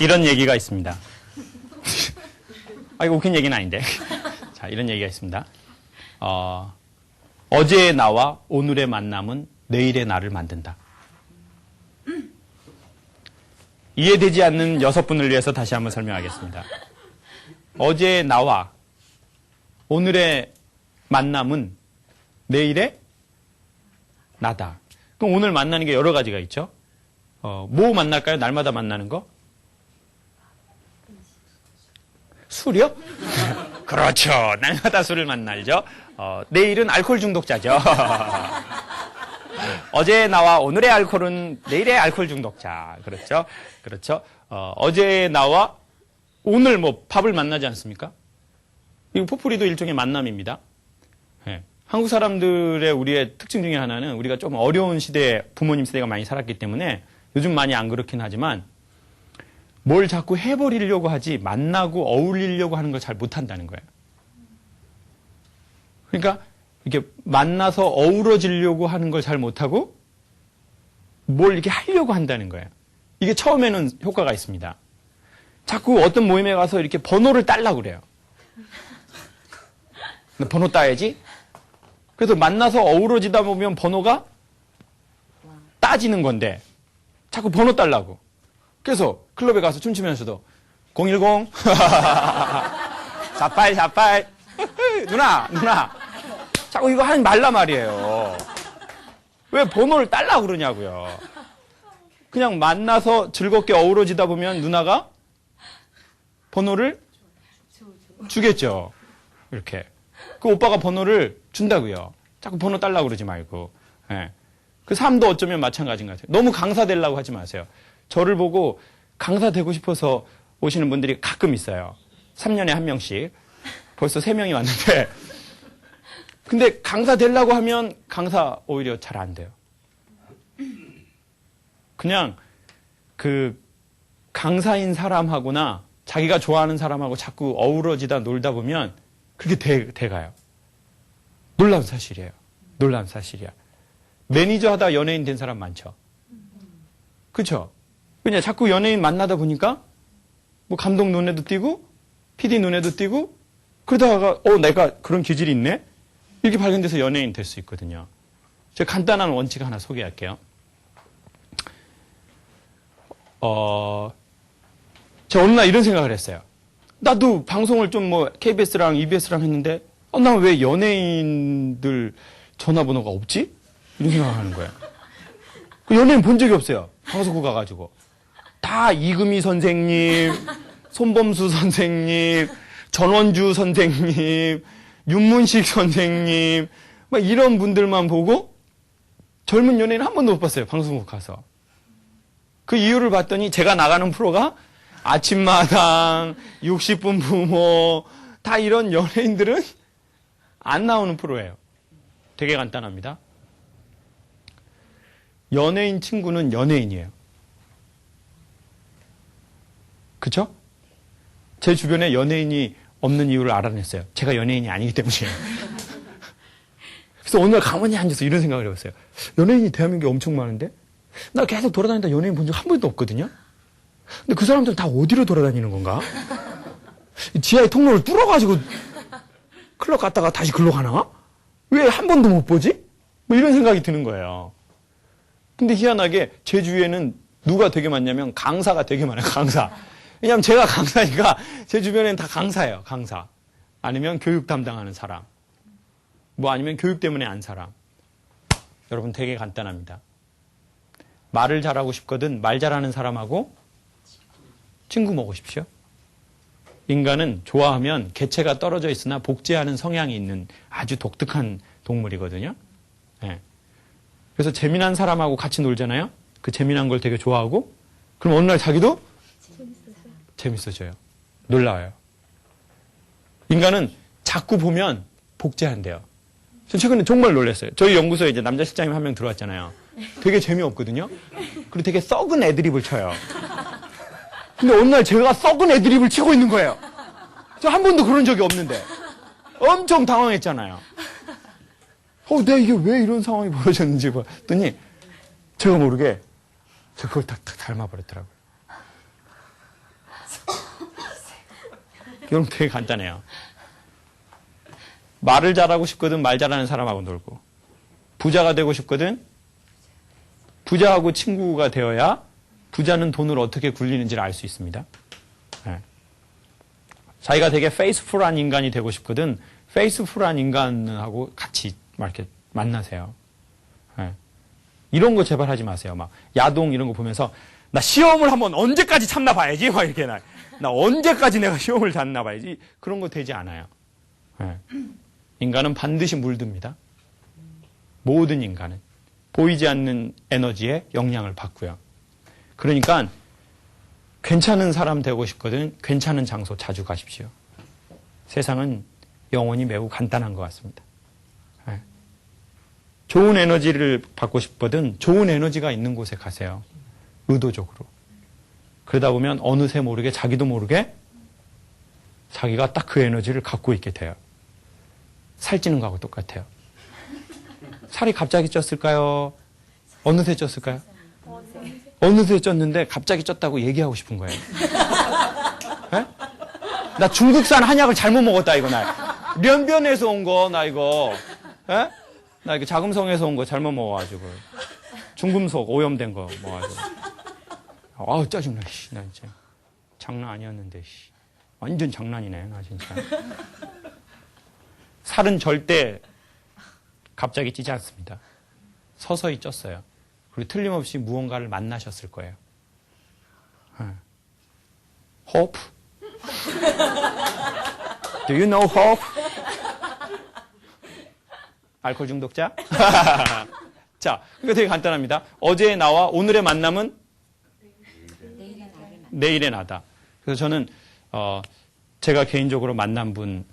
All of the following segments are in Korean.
이런 얘기가 있습니다. 이거 웃긴 얘기는 아닌데. 자, 이런 얘기가 있습니다. 어제의 나와 오늘의 만남은 내일의 나를 만든다. 이해되지 않는 6분을 위해서 다시 한번 설명하겠습니다. 어제의 나와 오늘의 만남은 내일의 나다. 그럼 오늘 만나는 게 여러 가지가 있죠. 뭐 만날까요? 날마다 만나는 거? 술이요? 그렇죠. 날마다 술을 만나죠. 내일은 알코올 중독자죠. 어제 나와 오늘의 알코올은 내일의 알코올 중독자. 그렇죠. 그렇죠. 어제 나와 오늘 뭐 밥을 만나지 않습니까? 이거 포프리도 일종의 만남입니다. 네. 한국 사람들의 우리의 특징 중에 하나는 우리가 좀 어려운 시대에 부모님 세대가 많이 살았기 때문에 요즘 많이 안 그렇긴 하지만 뭘 자꾸 해버리려고 하지 만나고 어울리려고 하는 걸 잘 못한다는 거예요. 그러니까 이렇게 만나서 어우러지려고 하는 걸 잘 못하고 뭘 이렇게 하려고 한다는 거예요. 이게 처음에는 효과가 있습니다. 자꾸 어떤 모임에 가서 이렇게 번호를 따려고 그래요. 번호 따야지. 그래서 만나서 어우러지다 보면 번호가 따지는 건데 자꾸 번호 따려고. 그래서 클럽에 가서 춤추면서도 010 48 누나 자꾸 이거 하지 말라 말이에요. 왜 번호를 따려고 그러냐고요. 그냥 만나서 즐겁게 어우러지다 보면 누나가 번호를 주겠죠. 이렇게. 그 오빠가 번호를 준다고요. 자꾸 번호 따려고 그러지 말고. 예. 그 삶도 어쩌면 마찬가지인 것 같아요. 너무 강사 되려고 하지 마세요. 저를 보고 강사 되고 싶어서 오시는 분들이 가끔 있어요. 3년에 1명씩. 벌써 3명이 왔는데. 근데 강사 되려고 하면 강사 오히려 잘 안 돼요. 그냥 그 강사인 사람하고나 자기가 좋아하는 사람하고 자꾸 어우러지다 놀다 보면 그게 돼가요. 놀라운 사실이에요. 놀라운 사실이야. 매니저 하다 연예인 된 사람 많죠. 그쵸? 그냥 자꾸 연예인 만나다 보니까 뭐 감독 눈에도 띄고 PD 눈에도 띄고 그러다가 내가 그런 기질이 있네? 이렇게 발견돼서 연예인 될 수 있거든요. 제가 간단한 원칙 하나 소개할게요. 제가 어느 날 이런 생각을 했어요. 나도 방송을 좀 뭐 KBS랑 EBS랑 했는데 난 왜 연예인들 전화번호가 없지? 이런 생각을 하는 거예요. 연예인 본 적이 없어요. 방송국 가가지고. 다 이금희 선생님, 손범수 선생님, 전원주 선생님, 윤문식 선생님 막 이런 분들만 보고 젊은 연예인 한 번도 못 봤어요. 방송국 가서. 그 이유를 봤더니 제가 나가는 프로가 아침마당, 60분 부모 다 이런 연예인들은 안 나오는 프로예요. 되게 간단합니다. 연예인 친구는 연예인이에요. 그쵸? 제 주변에 연예인이 없는 이유를 알아냈어요. 제가 연예인이 아니기 때문이에요. 그래서 오늘 가만히 앉아서 이런 생각을 해봤어요. 연예인이 대한민국에 엄청 많은데 나 계속 돌아다니다 연예인 본 적 한 번도 없거든요. 근데 그 사람들은 다 어디로 돌아다니는 건가? 지하의 통로를 뚫어가지고 클럽 갔다가 다시 글로 가나? 왜 한 번도 못 보지? 뭐 이런 생각이 드는 거예요. 근데 희한하게 제 주위에는 누가 되게 많냐면 강사가 되게 많아요. 강사. 왜냐하면 제가 강사니까 제 주변에는 다 강사예요. 강사. 아니면 교육 담당하는 사람. 뭐 아니면 교육 때문에 안 사람. 여러분 되게 간단합니다. 말을 잘하고 싶거든 말 잘하는 사람하고 친구 먹으십시오. 인간은 좋아하면 개체가 떨어져 있으나 복제하는 성향이 있는 아주 독특한 동물이거든요. 네. 그래서 재미난 사람하고 같이 놀잖아요. 그 재미난 걸 되게 좋아하고 그럼 어느 날 자기도 재밌어져요. 놀라워요. 인간은 자꾸 보면 복제한대요. 저 최근에 정말 놀랐어요. 저희 연구소에 이제 남자 실장님 한 명 들어왔잖아요. 되게 재미없거든요. 그리고 되게 썩은 애드립을 쳐요. 근데 어느 날 제가 썩은 애드립을 치고 있는 거예요. 저 한 번도 그런 적이 없는데. 엄청 당황했잖아요. 내가 이게 왜 이런 상황이 벌어졌는지 봤더니 제가 모르게 제가 그걸 다 닮아버렸더라고요. 여러분 되게 간단해요. 말을 잘하고 싶거든 말 잘하는 사람하고 놀고, 부자가 되고 싶거든 부자하고 친구가 되어야 부자는 돈을 어떻게 굴리는지를 알 수 있습니다. 네. 자기가 되게 페이스풀한 인간이 되고 싶거든 페이스풀한 인간하고 같이 이렇게 만나세요. 네. 이런 거 제발 하지 마세요. 막 야동 이런 거 보면서 나 시험을 한번 언제까지 참나 봐야지 막 이렇게 나 언제까지 내가 시험을 잤나 봐야지 그런 거 되지 않아요. 네. 인간은 반드시 물듭니다. 모든 인간은 보이지 않는 에너지에 영향을 받고요. 그러니까 괜찮은 사람 되고 싶거든 괜찮은 장소 자주 가십시오. 세상은 영혼이 매우 간단한 것 같습니다. 네. 좋은 에너지를 받고 싶거든 좋은 에너지가 있는 곳에 가세요. 의도적으로. 그러다 보면 어느새 모르게 자기도 모르게 자기가 딱 그 에너지를 갖고 있게 돼요. 살찌는 거하고 똑같아요. 살이 갑자기 쪘을까요? 어느새 쪘을까요? 어느새 쪘는데 갑자기 쪘다고 얘기하고 싶은 거예요. 네? 나 중국산 한약을 잘못 먹었다 이거 나. 련변에서 온 거 나 이거. 네? 나 이거 자금성에서 온 거 잘못 먹어가지고. 중금속 오염된 거 먹어가지고. 아우 짜증나. 나 진짜 장난 아니었는데. 완전 장난이네 나 진짜. 살은 절대 갑자기 찌지 않습니다. 서서히 쪘어요. 그리고 틀림없이 무언가를 만나셨을 거예요. Hope? Do you know hope? 알코올 중독자? 자, 이거 되게 간단합니다. 어제의 나와 오늘의 만남은 내일의 나다. 그래서 저는 제가 개인적으로 만난 분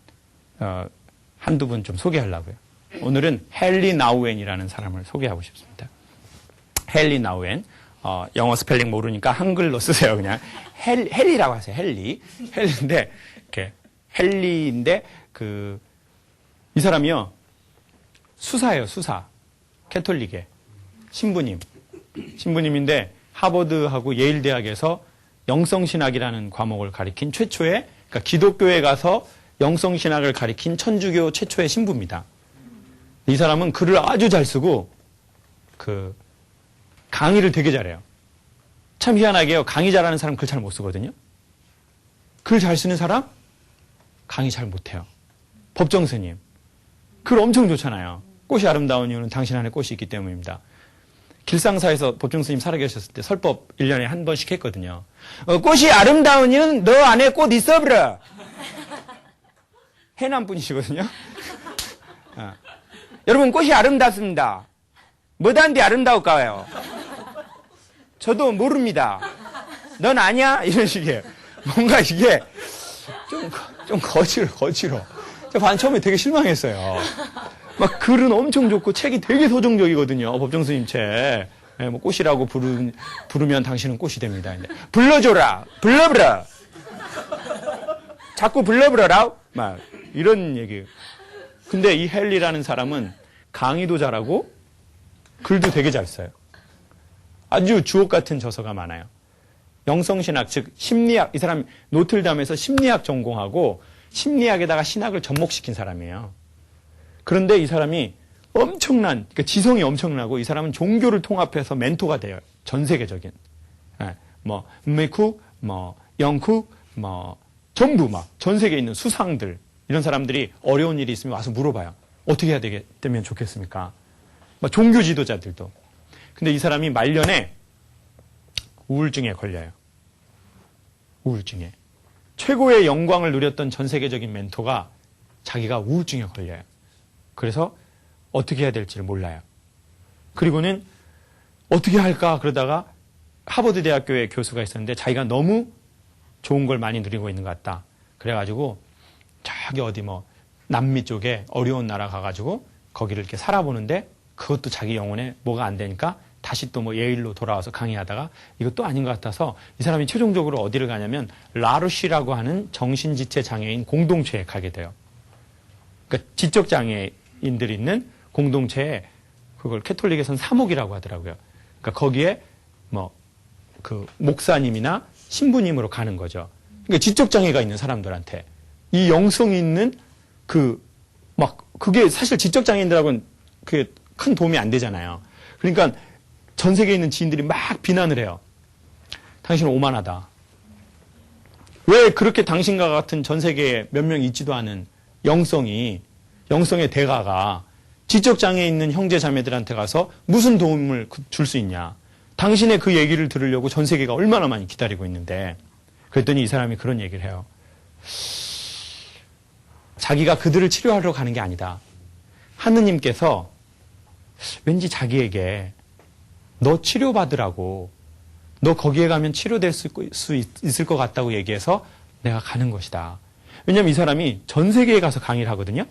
한두 분 좀 소개하려고요. 오늘은 헨리 나우엔이라는 사람을 소개하고 싶습니다. 헨리 나우엔. 영어 스펠링 모르니까 한글로 쓰세요. 그냥 헨리라고 하세요. 헨리인데 이렇게 헨리인데 이 사람이요 수사예요. 수사. 캐톨릭의 신부님인데 하버드하고 예일 대학에서 영성신학이라는 과목을 가리킨 최초의 그러니까 기독교에 가서 영성신학을 가리킨 천주교 최초의 신부입니다. 이 사람은 글을 아주 잘 쓰고 강의를 되게 잘해요. 참 희한하게요. 강의 잘하는 사람 글 잘 못 쓰거든요. 글 잘 쓰는 사람 강의 잘 못해요. 법정 스님 글 엄청 좋잖아요. 꽃이 아름다운 이유는 당신 안에 꽃이 있기 때문입니다. 길상사에서 법정 스님 살아계셨을 때 설법 1년에 한 번씩 했거든요. 꽃이 아름다운 이유는 너 안에 꽃 있어버려. 해남 분이시거든요. 여러분 꽃이 아름답습니다. 뭐다는데 아름다울까요? 저도 모릅니다. 넌 아냐? 이런 식이에요. 뭔가 이게 좀 거칠어. 제가 처음에 되게 실망했어요. 막 글은 엄청 좋고 책이 되게 서정적이거든요. 법정 스님 책. 네, 뭐 꽃이라고 부르면 당신은 꽃이 됩니다. 이제 불러줘라. 불러버려. 자꾸 불러버려라. 막 이런 얘기. 근데 이 헨리라는 사람은 강의도 잘하고 글도 되게 잘 써요. 아주 주옥 같은 저서가 많아요. 영성신학, 즉 심리학, 이 사람 노틀담에서 심리학 전공하고 심리학에다가 신학을 접목시킨 사람이에요. 그런데 이 사람이 그러니까 지성이 엄청나고 이 사람은 종교를 통합해서 멘토가 돼요. 전 세계적인. 메쿡, 영쿡, 전부 전 세계에 있는 수상들, 이런 사람들이 어려운 일이 있으면 와서 물어봐요. 어떻게 해야 되면 좋겠습니까? 종교 지도자들도. 근데 이 사람이 말년에 우울증에 걸려요. 우울증에. 최고의 영광을 누렸던 전 세계적인 멘토가 자기가 우울증에 걸려요. 그래서 어떻게 해야 될지를 몰라요. 그리고는 어떻게 할까 그러다가 하버드 대학교의 교수가 있었는데 자기가 너무 좋은 걸 많이 누리고 있는 것 같다. 그래가지고 저기 어디 남미 쪽에 어려운 나라 가가지고 거기를 이렇게 살아보는데 그것도 자기 영혼에 뭐가 안 되니까 다시 또 예일로 돌아와서 강의하다가 이것도 아닌 것 같아서 이 사람이 최종적으로 어디를 가냐면 라르쉬라고 하는 정신지체 장애인 공동체에 가게 돼요. 그러니까 지적 장애인들이 있는 공동체에 그걸 캐톨릭에서는 사목이라고 하더라고요. 그러니까 거기에 목사님이나 신부님으로 가는 거죠. 그러니까 지적 장애가 있는 사람들한테 이 영성이 있는 그게 사실 지적장애인들하고는 그게 큰 도움이 안 되잖아요. 그러니까 전 세계에 있는 지인들이 막 비난을 해요. 당신은 오만하다. 왜 그렇게 당신과 같은 전 세계에 몇 명 있지도 않은 영성의 대가가 지적장애 있는 형제 자매들한테 가서 무슨 도움을 줄 수 있냐. 당신의 그 얘기를 들으려고 전 세계가 얼마나 많이 기다리고 있는데. 그랬더니 이 사람이 그런 얘기를 해요. 자기가 그들을 치료하러 가는 게 아니다. 하느님께서 왠지 자기에게 너 치료받으라고, 너 거기에 가면 치료될 수 있을 것 같다고 얘기해서 내가 가는 것이다. 왜냐하면 이 사람이 전 세계에 가서 강의를 하거든요.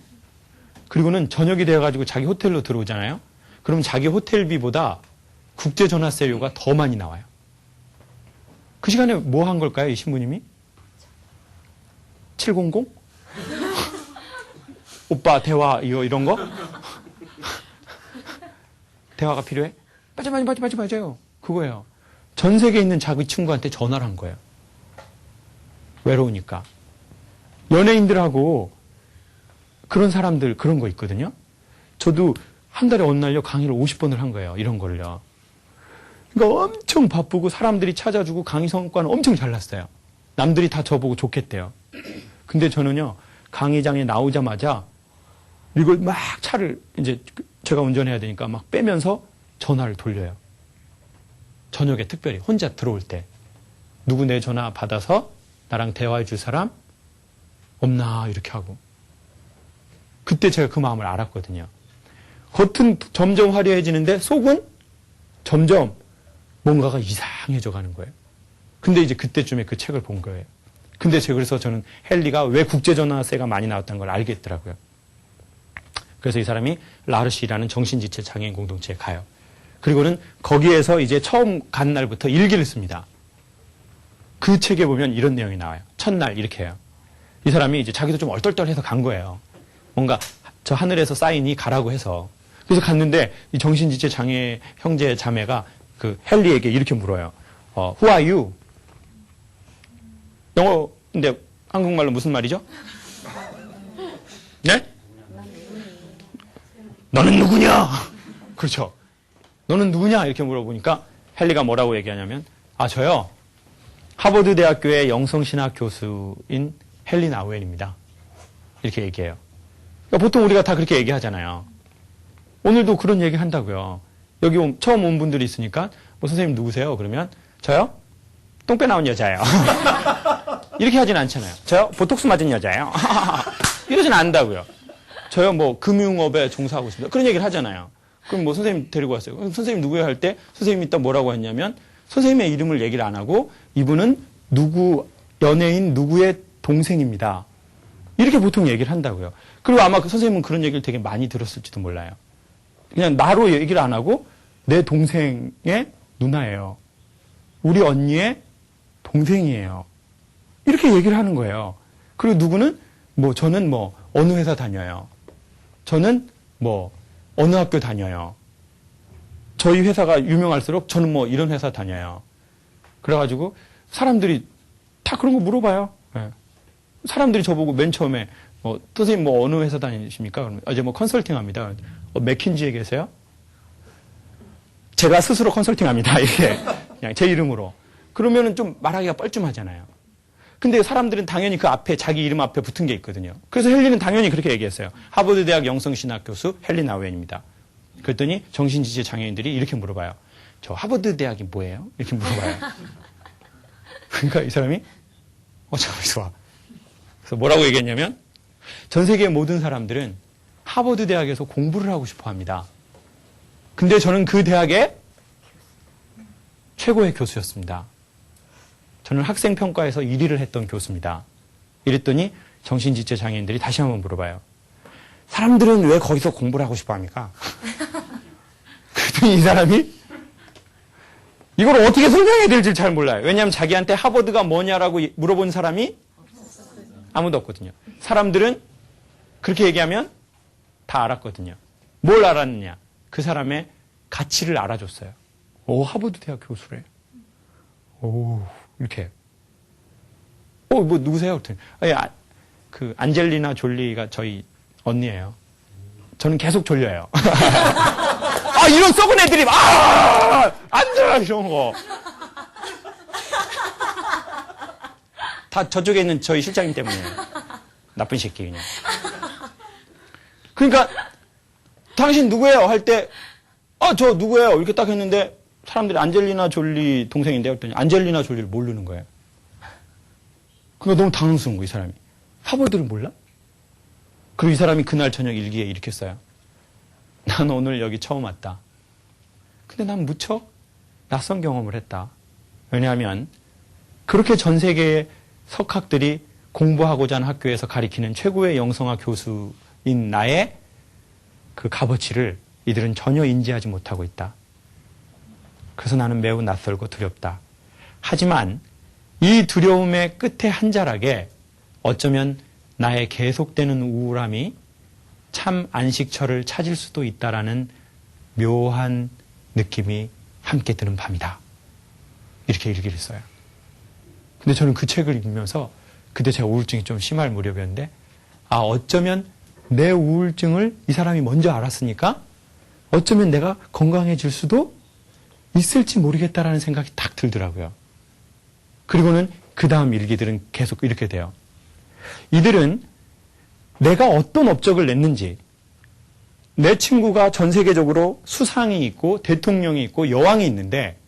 그리고는 저녁이 되어가지고 자기 호텔로 들어오잖아요. 그럼 자기 호텔비보다 국제전화세료가 더 많이 나와요. 그 시간에 뭐 한 걸까요, 이 신부님이? 700? 오빠 대화 이런 거? 대화가 필요해? 맞아요. 그거예요. 전 세계에 있는 자기 친구한테 전화를 한 거예요. 외로우니까. 연예인들하고 그런 사람들 그런 거 있거든요. 저도 한 달에 어느 날요 강의를 50번을 한 거예요. 이런 거를요. 그러니까 엄청 바쁘고 사람들이 찾아주고 강의 성과는 엄청 잘 났어요. 남들이 다 저보고 좋겠대요. 근데 저는요 강의장에 나오자마자 이걸 막 차를 이제 제가 운전해야 되니까 막 빼면서 전화를 돌려요. 저녁에 특별히 혼자 들어올 때 누구 내 전화 받아서 나랑 대화해 줄 사람 없나 이렇게 하고 그때 제가 그 마음을 알았거든요. 겉은 점점 화려해지는데 속은 점점 뭔가가 이상해져 가는 거예요. 근데 이제 그때쯤에 그 책을 본 거예요. 근데 그래서 저는 헨리가 왜 국제전화세가 많이 나왔다는 걸 알겠더라고요. 그래서 이 사람이 라르시라는 정신지체 장애인 공동체에 가요. 그리고는 거기에서 이제 처음 간 날부터 일기를 씁니다. 그 책에 보면 이런 내용이 나와요. 첫날 이렇게 해요. 이 사람이 이제 자기도 좀 얼떨떨해서 간 거예요. 뭔가 저 하늘에서 사인이 가라고 해서. 그래서 갔는데 이 정신지체 장애 형제 자매가 그 헨리에게 이렇게 물어요. Who are you? 영어인데 한국말로 무슨 말이죠? 네? 너는 누구냐? 그렇죠. 너는 누구냐? 이렇게 물어보니까 헨리가 뭐라고 얘기하냐면 저요. 하버드 대학교의 영성신학 교수인 헨리 나우엔입니다. 이렇게 얘기해요. 그러니까 보통 우리가 다 그렇게 얘기하잖아요. 오늘도 그런 얘기 한다고요. 여기 처음 온 분들이 있으니까 뭐 선생님 누구세요? 그러면 저요? 똥배 나온 여자예요. 이렇게 하진 않잖아요. 저요? 보톡스 맞은 여자예요. 이러진 않는다고요. 저요? 뭐 금융업에 종사하고 있습니다. 그런 얘기를 하잖아요. 그럼 뭐 선생님 데리고 왔어요. 그럼 선생님 누구예요? 할 때 선생님이 또 뭐라고 했냐면 선생님의 이름을 얘기를 안 하고 이분은 연예인 누구의 동생입니다. 이렇게 보통 얘기를 한다고요. 그리고 아마 그 선생님은 그런 얘기를 되게 많이 들었을지도 몰라요. 그냥 나로 얘기를 안 하고 내 동생의 누나예요. 우리 언니의 동생이에요. 이렇게 얘기를 하는 거예요. 그리고 누구는 저는 어느 회사 다녀요. 저는 어느 학교 다녀요. 저희 회사가 유명할수록 저는 이런 회사 다녀요. 그래가지고 사람들이 다 그런 거 물어봐요. 네. 사람들이 저보고 맨 처음에 선생님 어느 회사 다니십니까? 그러면 이제 컨설팅 합니다. 맥킨지에 계세요? 제가 스스로 컨설팅 합니다. 이게 그냥 제 이름으로. 그러면은 좀 말하기가 뻘쭘하잖아요. 근데 사람들은 당연히 그 앞에 자기 이름 앞에 붙은 게 있거든요. 그래서 헨리는 당연히 그렇게 얘기했어요. 하버드 대학 영성신학 교수 헨리 나우엔입니다. 그랬더니 정신지체 장애인들이 이렇게 물어봐요. 저 하버드 대학이 뭐예요? 이렇게 물어봐요. 그러니까 이 사람이 잠깐만 있어봐. 그래서 뭐라고 얘기했냐면 전 세계의 모든 사람들은 하버드 대학에서 공부를 하고 싶어 합니다. 근데 저는 그 대학의 최고의 교수였습니다. 저는 학생평가에서 1위를 했던 교수입니다. 이랬더니 정신지체 장애인들이 다시 한번 물어봐요. 사람들은 왜 거기서 공부를 하고 싶어 합니까? 그랬더니 이 사람이 이걸 어떻게 설명해야 될지 잘 몰라요. 왜냐하면 자기한테 하버드가 뭐냐라고 물어본 사람이 아무도 없거든요. 사람들은 그렇게 얘기하면 다 알았거든요. 뭘 알았느냐? 그 사람의 가치를 알아줬어요. 하버드 대학 교수래. 이렇게. 누구세요? 그랬더니, 그 안젤리나 졸리가 저희 언니예요. 저는 계속 졸려요. 아, 이런 썩은 애들이 안 돼! 이런 거. 다 저쪽에 있는 저희 실장님 때문이에요. 나쁜 새끼 그냥. 그러니까 당신 누구예요? 할 때 저 누구예요? 이렇게 딱 했는데 사람들이 안젤리나 졸리 동생인데 했더니 안젤리나 졸리를 모르는 거예요. 그러니까 너무 당황스러운 거예요, 이 사람이. 화보들을 몰라? 그리고 이 사람이 그날 저녁 일기에 이렇게 써요. 난 오늘 여기 처음 왔다. 근데 난 무척 낯선 경험을 했다. 왜냐하면 그렇게 전 세계의 석학들이 공부하고자 하는 학교에서 가리키는 최고의 영성학 교수인 나의 그 값어치를 이들은 전혀 인지하지 못하고 있다. 그래서 나는 매우 낯설고 두렵다. 하지만 이 두려움의 끝에 한 자락에 어쩌면 나의 계속되는 우울함이 참 안식처를 찾을 수도 있다라는 묘한 느낌이 함께 드는 밤이다. 이렇게 일기를 써요. 근데 저는 그 책을 읽으면서 그때 제가 우울증이 좀 심할 무렵이었는데 어쩌면 내 우울증을 이 사람이 먼저 알았으니까 어쩌면 내가 건강해질 수도 있을지 모르겠다라는 생각이 딱 들더라고요. 그리고는 그 다음 일기들은 계속 이렇게 돼요. 이들은 내가 어떤 업적을 냈는지, 내 친구가 전 세계적으로 수상이 있고 대통령이 있고 여왕이 있는데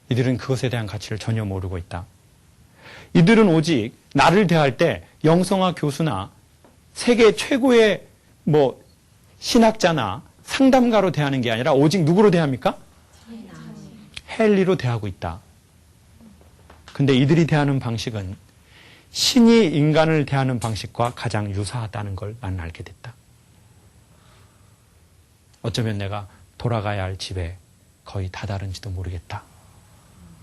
이들은 그것에 대한 가치를 전혀 모르고 있다. 이들은 오직 나를 대할 때 영성학 교수나 세계 최고의 신학자나 상담가로 대하는 게 아니라 오직 누구로 대합니까? 헨리로 대하고 있다. 근데 이들이 대하는 방식은 신이 인간을 대하는 방식과 가장 유사하다는 걸 나는 알게 됐다. 어쩌면 내가 돌아가야 할 집에 거의 다다른지도 모르겠다.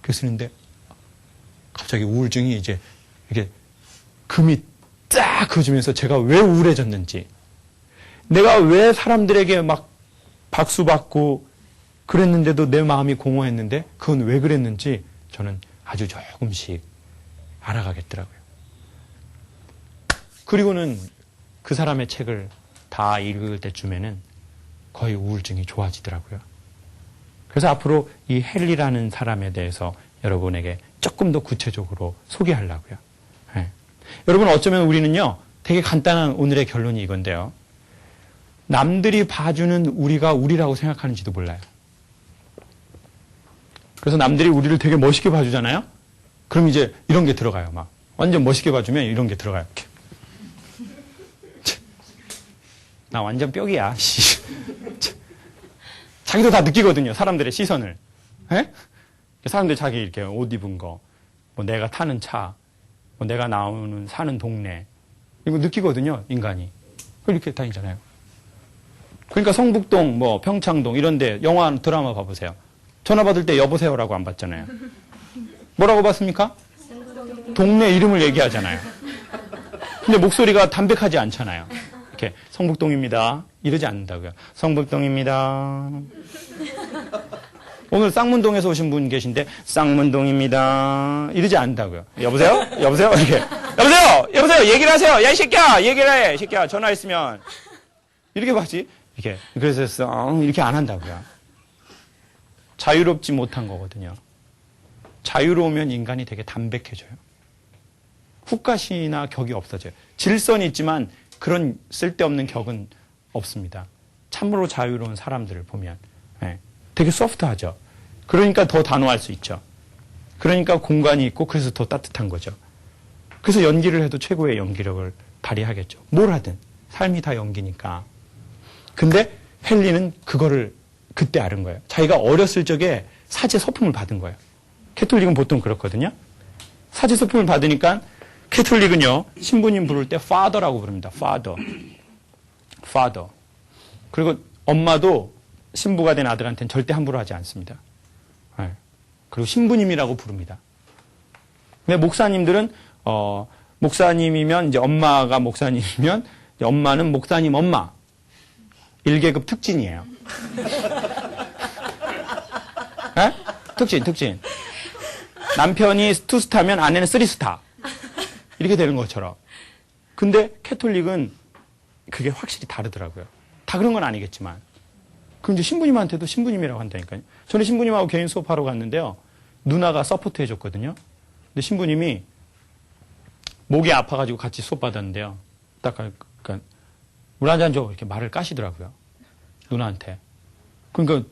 그랬는데 갑자기 우울증이 이제 이렇게 금이 딱 그어지면서 제가 왜 우울해졌는지, 내가 왜 사람들에게 막 박수받고 그랬는데도 내 마음이 공허했는데 그건 왜 그랬는지 저는 아주 조금씩 알아가겠더라고요. 그리고는 그 사람의 책을 다 읽을 때쯤에는 거의 우울증이 좋아지더라고요. 그래서 앞으로 이 헨리라는 사람에 대해서 여러분에게 조금 더 구체적으로 소개하려고요. 네. 여러분 어쩌면 우리는요, 되게 간단한 오늘의 결론이 이건데요. 남들이 봐주는 우리가 우리라고 생각하는지도 몰라요. 그래서 남들이 우리를 되게 멋있게 봐주잖아요? 그럼 이제 이런 게 들어가요. 막 완전 멋있게 봐주면 이런 게 들어가요. 이렇게. 나 완전 뿅이야. 자기도 다 느끼거든요. 사람들의 시선을. 에? 사람들이 자기 이렇게 옷 입은 거, 내가 타는 차, 내가 사는 동네, 이거 느끼거든요. 인간이. 이렇게 다니잖아요. 그러니까 성북동, 평창동 이런 데 영화, 드라마 봐보세요. 전화 받을 때 여보세요라고 안 받잖아요. 뭐라고 받습니까? 동네 이름을 얘기하잖아요. 근데 목소리가 담백하지 않잖아요. 이렇게 성북동입니다. 이러지 않는다고요. 성북동입니다. 오늘 쌍문동에서 오신 분 계신데 쌍문동입니다. 이러지 않는다고요. 여보세요? 여보세요? 이렇게. 여보세요? 여보세요? 얘기를 하세요. 야, 이 새끼야! 얘기를 해. 이 새끼야. 전화했으면. 이렇게 하지. 이렇게. 그래서 이렇게 안 한다고요. 자유롭지 못한 거거든요. 자유로우면 인간이 되게 담백해져요. 훅가시나 격이 없어져요. 질서는 있지만 그런 쓸데없는 격은 없습니다. 참으로 자유로운 사람들을 보면 되게 소프트하죠. 그러니까 더 단호할 수 있죠. 그러니까 공간이 있고 그래서 더 따뜻한 거죠. 그래서 연기를 해도 최고의 연기력을 발휘하겠죠. 뭘 하든 삶이 다 연기니까. 근데 헨리는 그거를 그때 알은 거예요. 자기가 어렸을 적에 사제 서품을 받은 거예요. 캐톨릭은 보통 그렇거든요. 사제 서품을 받으니까 캐톨릭은요, 신부님 부를 때 father라고 부릅니다. father. 그리고 엄마도 신부가 된 아들한테는 절대 함부로 하지 않습니다. 네. 그리고 신부님이라고 부릅니다. 근데 목사님들은 목사님이면 이제 엄마가 목사님이면 이제 엄마는 목사님 엄마 1계급 특진이에요. 네? 특진. 남편이 2스타면 아내는 3스타. 이렇게 되는 것처럼. 근데 캐톨릭은 그게 확실히 다르더라고요. 다 그런 건 아니겠지만. 그럼 이제 신부님한테도 신부님이라고 한다니까요. 저는 신부님하고 개인 수업하러 갔는데요. 누나가 서포트 해줬거든요. 근데 신부님이 목이 아파가지고 같이 수업 받았는데요. 딱, 그러니까, 물 한 잔 줘. 이렇게 말을 까시더라고요. 누나한테. 그러니까,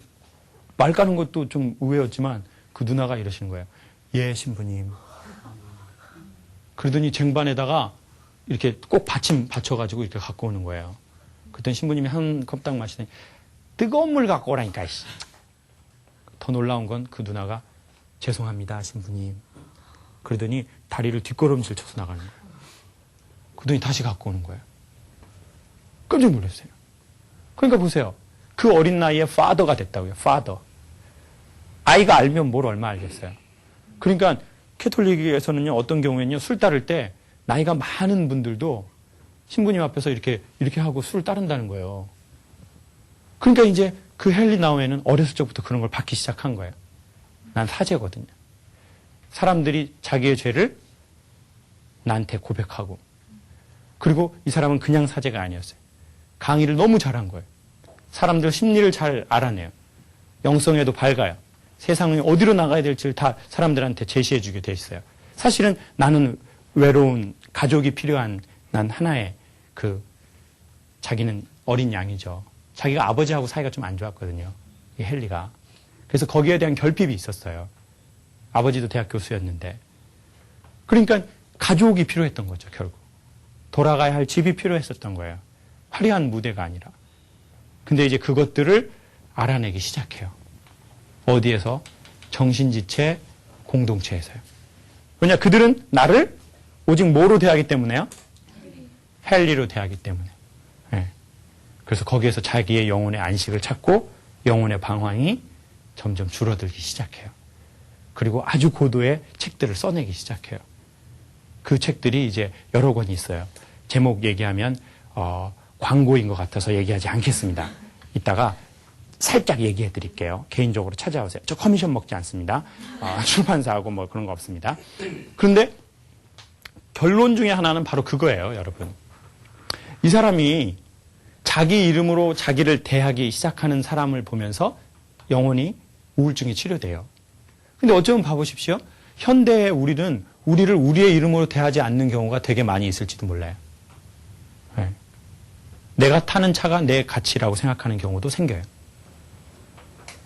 말 까는 것도 좀 의외였지만, 그 누나가 이러시는 거예요. 예, 신부님. 그러더니 쟁반에다가 이렇게 꼭 받쳐가지고 이렇게 갖고 오는 거예요. 그랬더니 신부님이 한 컵딱 마시더니, 뜨거운 물 갖고 오라니까, 씨. 더 놀라운 건 그 누나가, 죄송합니다, 신부님. 그러더니 다리를 뒷걸음질 쳐서 나가는 거예요. 그러더니 다시 갖고 오는 거예요. 깜짝 놀랐어요. 그러니까 보세요. 그 어린 나이에 파더가 됐다고요. 파더. 아이가 알면 뭘 얼마 알겠어요. 그러니까 캐톨릭에서는요. 어떤 경우에는요. 술 따를 때 나이가 많은 분들도 신부님 앞에서 이렇게 하고 술을 따른다는 거예요. 그러니까 이제 그 헨리 나우에는 어렸을 적부터 그런 걸 받기 시작한 거예요. 난 사제거든요. 사람들이 자기의 죄를 나한테 고백하고, 그리고 이 사람은 그냥 사제가 아니었어요. 강의를 너무 잘한 거예요. 사람들 심리를 잘 알아내요. 영성에도 밝아요. 세상에 어디로 나가야 될지를 다 사람들한테 제시해 주게 돼 있어요. 사실은 나는 외로운 가족이 필요한 난 하나의 자기는 어린 양이죠. 자기가 아버지하고 사이가 좀 안 좋았거든요. 이 헨리가. 그래서 거기에 대한 결핍이 있었어요. 아버지도 대학 교수였는데. 그러니까 가족이 필요했던 거죠, 결국. 돌아가야 할 집이 필요했었던 거예요. 화려한 무대가 아니라. 근데 이제 그것들을 알아내기 시작해요. 어디에서? 정신지체 공동체에서요. 왜냐, 그들은 나를 오직 뭐로 대하기 때문에요? 헨리로 대하기 때문에. 네. 그래서 거기에서 자기의 영혼의 안식을 찾고 영혼의 방황이 점점 줄어들기 시작해요. 그리고 아주 고도의 책들을 써내기 시작해요. 그 책들이 이제 여러 권이 있어요. 제목 얘기하면 광고인 것 같아서 얘기하지 않겠습니다. 이따가 살짝 얘기해 드릴게요. 개인적으로 찾아오세요. 저 커미션 먹지 않습니다. 출판사하고 뭐 그런 거 없습니다. 그런데 결론 중에 하나는 바로 그거예요, 여러분. 이 사람이 자기 이름으로 자기를 대하기 시작하는 사람을 보면서 영혼이 우울증이 치료돼요. 근데 어쩌면 봐보십시오. 현대의 우리는 우리를 우리의 이름으로 대하지 않는 경우가 되게 많이 있을지도 몰라요. 네. 내가 타는 차가 내 가치라고 생각하는 경우도 생겨요.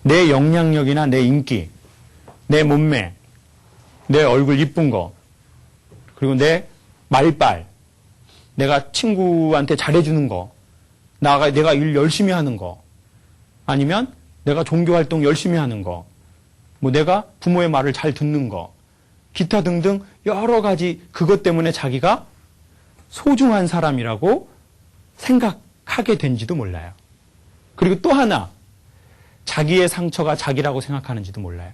내 영향력이나 내 인기, 내 몸매, 내 얼굴 이쁜 거, 그리고 내 말빨, 내가 친구한테 잘해주는 거, 내가 일 열심히 하는 거, 아니면 내가 종교활동 열심히 하는 거, 뭐 내가 부모의 말을 잘 듣는 거, 기타 등등 여러 가지 그것 때문에 자기가 소중한 사람이라고 생각하게 된지도 몰라요. 그리고 또 하나, 자기의 상처가 자기라고 생각하는지도 몰라요.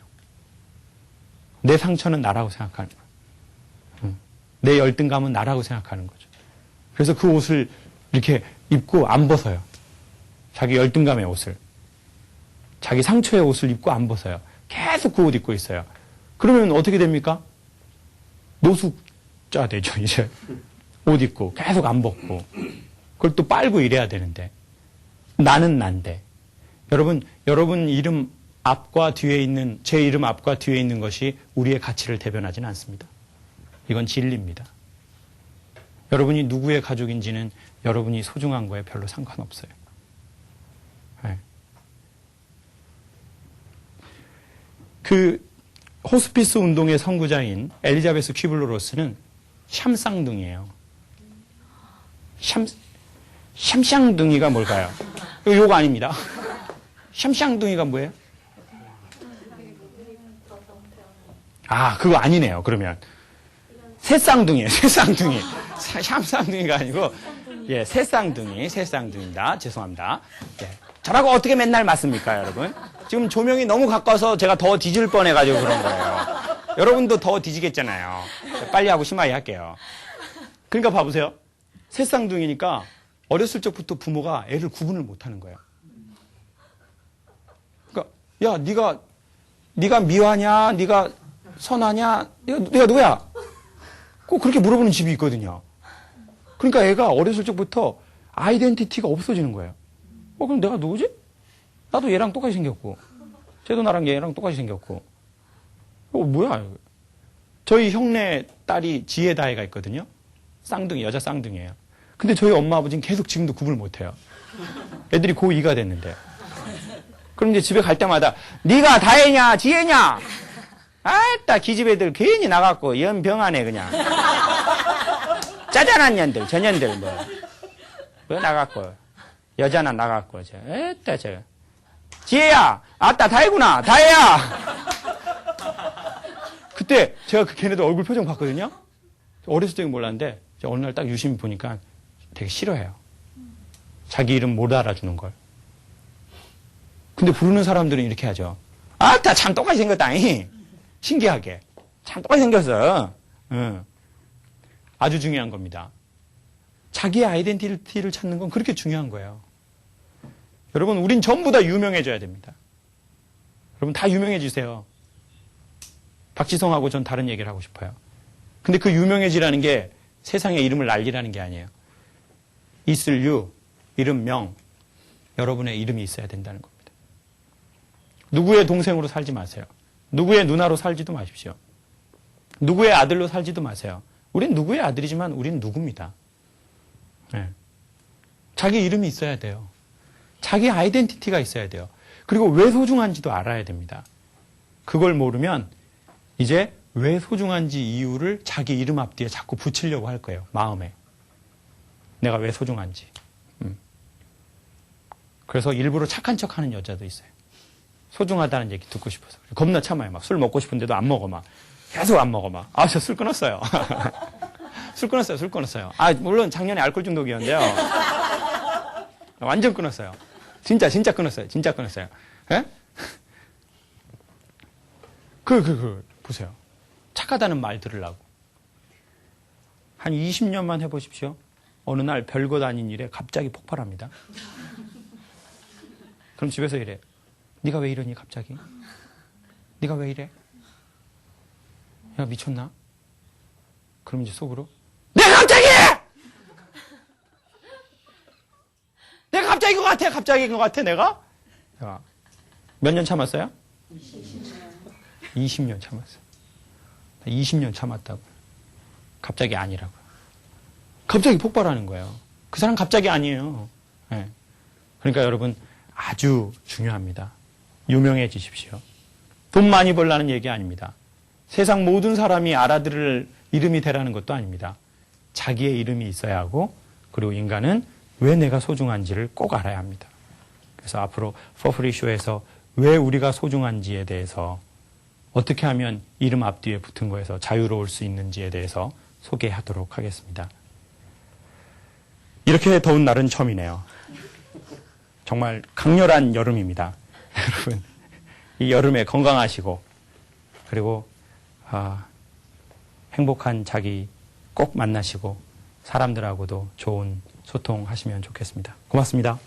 내 상처는 나라고 생각하는 거예요. 내 열등감은 나라고 생각하는 거죠. 그래서 그 옷을 이렇게 입고 안 벗어요. 자기 열등감의 옷을. 자기 상처의 옷을 입고 안 벗어요. 계속 그 옷 입고 있어요. 그러면 어떻게 됩니까? 노숙자 되죠, 이제. 옷 입고 계속 안 벗고. 그걸 또 빨고 이래야 되는데. 나는 난데. 여러분 이름 앞과 뒤에 있는, 제 이름 앞과 뒤에 있는 것이 우리의 가치를 대변하지는 않습니다. 이건 진리입니다. 여러분이 누구의 가족인지는 여러분이 소중한 거에 별로 상관없어요. 네. 그 호스피스 운동의 선구자인 엘리자베스 퀴블러-로스는 샴쌍둥이에요. 샴쌍둥이가 뭘까요? 이거 욕 아닙니다. 샴쌍둥이가 뭐예요? 그거 아니네요, 그러면. 새쌍둥이에요, 새쌍둥이. 샴쌍둥이가 아니고, 예, 새쌍둥이입니다. 죄송합니다. 예. 저라고 어떻게 맨날 맞습니까, 여러분? 지금 조명이 너무 가까워서 제가 더 뒤질 뻔해가지고 그런 거예요. 여러분도 더 뒤지겠잖아요. 빨리 하고 심하게 할게요. 그러니까 봐보세요. 새쌍둥이니까 어렸을 적부터 부모가 애를 구분을 못하는 거예요. 그러니까 야, 네가 미화냐, 네가 선하냐, 네가 누구야? 꼭 그렇게 물어보는 집이 있거든요. 그러니까 애가 어렸을 적부터 아이덴티티가 없어지는 거예요. 그럼 내가 누구지? 나도 얘랑 똑같이 생겼고, 쟤도 나랑 얘랑 똑같이 생겼고, 뭐야? 저희 형네 딸이 지혜다혜가 있거든요. 쌍둥이, 여자 쌍둥이에요. 근데 저희 엄마 아버지는 계속 지금도 구분을 못해요. 애들이 고2가 됐는데. 그럼 이제 집에 갈 때마다 네가 다혜냐 지혜냐? 아따 기집 애들 괜히 나갔고 연병하네 그냥. 짜잔한 년들 저년들 뭐 나갔고 여자나 나갔고 에따 저 지혜야 아따 다혜구나 다혜야. 그때 제가 그 걔네들 얼굴 표정 봤거든요. 어렸을 때는 몰랐는데 어느 날 딱 유심히 보니까 되게 싫어해요. 자기 이름 못 알아주는 걸. 근데 부르는 사람들은 이렇게 하죠. 아따 참 똑같이 생겼다잉. 신기하게. 참 똑같이 생겼어. 응. 아주 중요한 겁니다. 자기의 아이덴티티를 찾는 건 그렇게 중요한 거예요. 여러분 우린 전부 다 유명해져야 됩니다. 여러분 다 유명해지세요. 박지성하고 전 다른 얘기를 하고 싶어요. 근데 그 유명해지라는 게 세상에 이름을 날리라는 게 아니에요. 있을 유, 이름 명, 여러분의 이름이 있어야 된다는 겁니다. 누구의 동생으로 살지 마세요. 누구의 누나로 살지도 마십시오. 누구의 아들로 살지도 마세요. 우린 누구의 아들이지만 우린 누구입니다. 네. 자기 이름이 있어야 돼요. 자기 아이덴티티가 있어야 돼요. 그리고 왜 소중한지도 알아야 됩니다. 그걸 모르면 이제 왜 소중한지 이유를 자기 이름 앞뒤에 자꾸 붙이려고 할 거예요. 마음에. 내가 왜 소중한지. 그래서 일부러 착한 척하는 여자도 있어요. 소중하다는 얘기 듣고 싶어서. 겁나 참아요. 막 술 먹고 싶은데도 안 먹어. 막 계속 안 먹어. 막 저 술 끊었어요. 술 끊었어요. 물론 작년에 알코올 중독이었는데요. 완전 끊었어요. 진짜 끊었어요. 예? 보세요. 착하다는 말 들으려고. 한 20년만 해보십시오. 어느 날 별것 아닌 일에 갑자기 폭발합니다. 그럼 집에서 이래. 네가 왜 이러니 갑자기? 네가 왜 이래? 야 미쳤나? 그럼 이제 속으로 내가 갑자기 갑자기 것 같아 내가? 몇 년 참았어요? 20년 참았어요. 20년 참았다고. 갑자기 아니라고. 갑자기 폭발하는 거예요. 그 사람 갑자기 아니에요. 네. 그러니까 여러분 아주 중요합니다. 유명해지십시오. 돈 많이 벌라는 얘기 아닙니다. 세상 모든 사람이 알아들을 이름이 되라는 것도 아닙니다. 자기의 이름이 있어야 하고 그리고 인간은 왜 내가 소중한지를 꼭 알아야 합니다. 그래서 앞으로 퍼프리쇼에서 왜 우리가 소중한지에 대해서 어떻게 하면 이름 앞뒤에 붙은 거에서 자유로울 수 있는지에 대해서 소개하도록 하겠습니다. 이렇게 더운 날은 처음이네요. 정말 강렬한 여름입니다. 여러분, 이 여름에 건강하시고 그리고 행복한 자기 꼭 만나시고 사람들하고도 좋은 소통하시면 좋겠습니다. 고맙습니다.